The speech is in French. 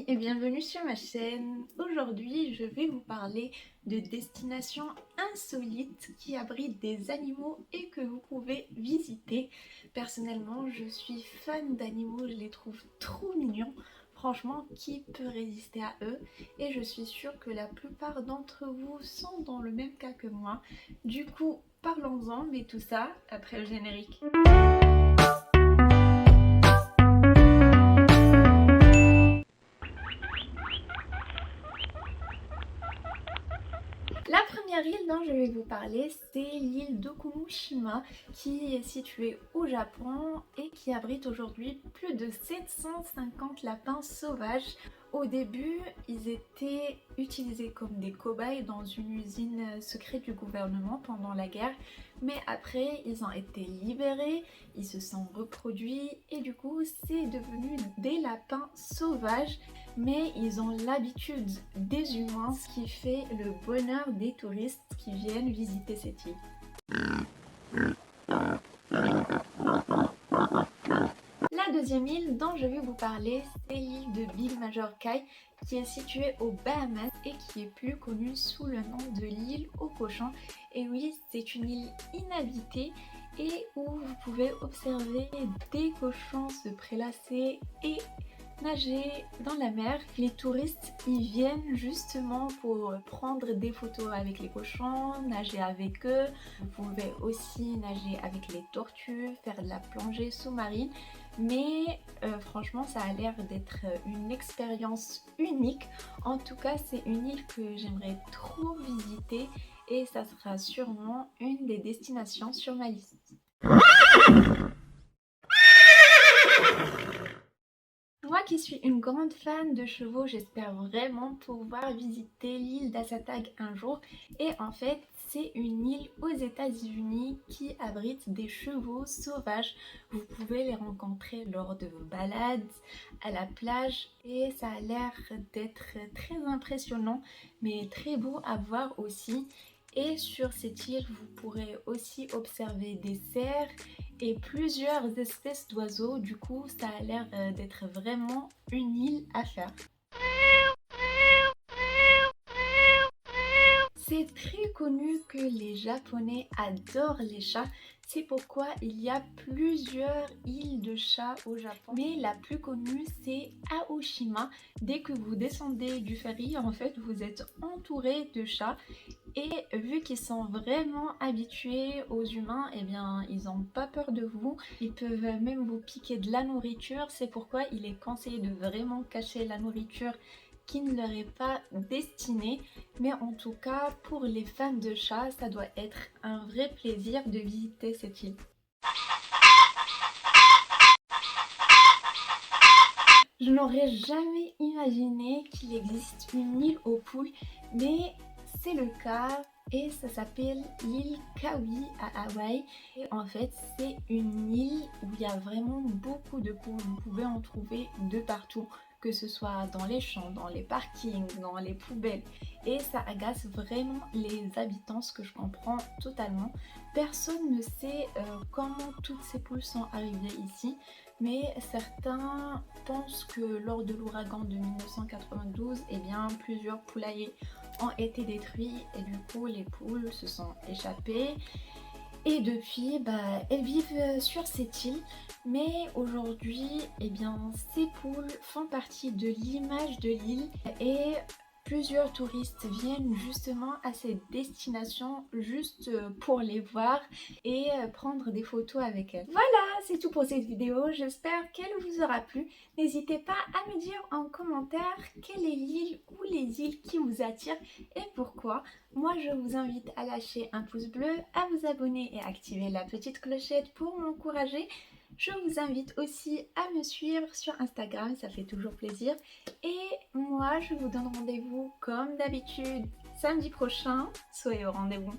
et bienvenue sur ma chaîne. Aujourd'hui, je vais vous parler de destinations insolites qui abritent des animaux et que vous pouvez visiter. Personnellement, je suis fan d'animaux, je les trouve trop mignons. Franchement, qui peut résister à eux? Et je suis sûre que la plupart d'entre vous sont dans le même cas que moi. Du coup, parlons-en, mais tout ça après le générique. La première île dont je vais vous parler, c'est l'île d'Okumushima qui est située au Japon et qui abrite aujourd'hui plus de 750 lapins sauvages. Au début, ils étaient utilisés comme des cobayes dans une usine secrète du gouvernement pendant la guerre, mais après ils ont été libérés, ils se sont reproduits et du coup c'est devenu des lapins sauvages, mais ils ont l'habitude des humains, ce qui fait le bonheur des touristes qui viennent visiter cette île. La deuxième île dont je vais vous parler, c'est l'île de Big Major Kai qui est située aux Bahamas et qui est plus connue sous le nom de l'île aux cochons. Et oui, c'est une île inhabitée et où vous pouvez observer des cochons se prélasser et nager dans la mer. Les touristes y viennent justement pour prendre des photos avec les cochons, nager avec eux. Vous pouvez aussi nager avec les tortues, faire de la plongée sous-marine. Mais franchement, ça a l'air d'être une expérience unique. En tout cas, c'est une île que j'aimerais trop visiter et ça sera sûrement une des destinations sur ma liste. Moi qui suis une grande fan de chevaux, j'espère vraiment pouvoir visiter l'île d'Asatag un jour. Et en fait, c'est une île aux États-Unis qui abrite des chevaux sauvages. Vous pouvez les rencontrer lors de vos balades à la plage et ça a l'air d'être très impressionnant, mais très beau à voir aussi. Et sur cette île, vous pourrez aussi observer des cerfs et plusieurs espèces d'oiseaux. Du coup, ça a l'air d'être vraiment une île à faire. C'est très connu que les Japonais adorent les chats. C'est pourquoi il y a plusieurs îles de chats au Japon. Mais la plus connue, c'est Aoshima. Dès que vous descendez du ferry, en fait, vous êtes entouré de chats. Et vu qu'ils sont vraiment habitués aux humains, eh bien, ils n'ont pas peur de vous. Ils peuvent même vous piquer de la nourriture. C'est pourquoi il est conseillé de vraiment cacher la nourriture qui ne leur est pas destinée. Mais en tout cas, pour les fans de chats, ça doit être un vrai plaisir de visiter cette île. Je n'aurais jamais imaginé qu'il existe une île aux poules, mais c'est le cas et ça s'appelle l'île Kauai à Hawaï. Et en fait, c'est une île où il y a vraiment beaucoup de poules. Vous pouvez en trouver de partout, que ce soit dans les champs, dans les parkings, dans les poubelles. Et ça agace vraiment les habitants, ce que je comprends totalement. Personne ne sait comment toutes ces poules sont arrivées ici, mais certains pensent que lors de l'ouragan de 1992, eh bien, plusieurs poulaillers ont été détruits et du coup les poules se sont échappées. Et depuis, elles vivent sur cette île. Mais aujourd'hui, eh bien, ces poules font partie de l'image de l'île et plusieurs touristes viennent justement à cette destination juste pour les voir et prendre des photos avec elles. Voilà, c'est tout pour cette vidéo. J'espère qu'elle vous aura plu. N'hésitez pas à me dire en commentaire quelle est l'île ou les îles qui vous attirent et pourquoi. Moi, je vous invite à lâcher un pouce bleu, à vous abonner et activer la petite clochette pour m'encourager. Je vous invite aussi à me suivre sur Instagram, ça fait toujours plaisir. Et moi, je vous donne rendez-vous comme d'habitude samedi prochain. Soyez au rendez-vous.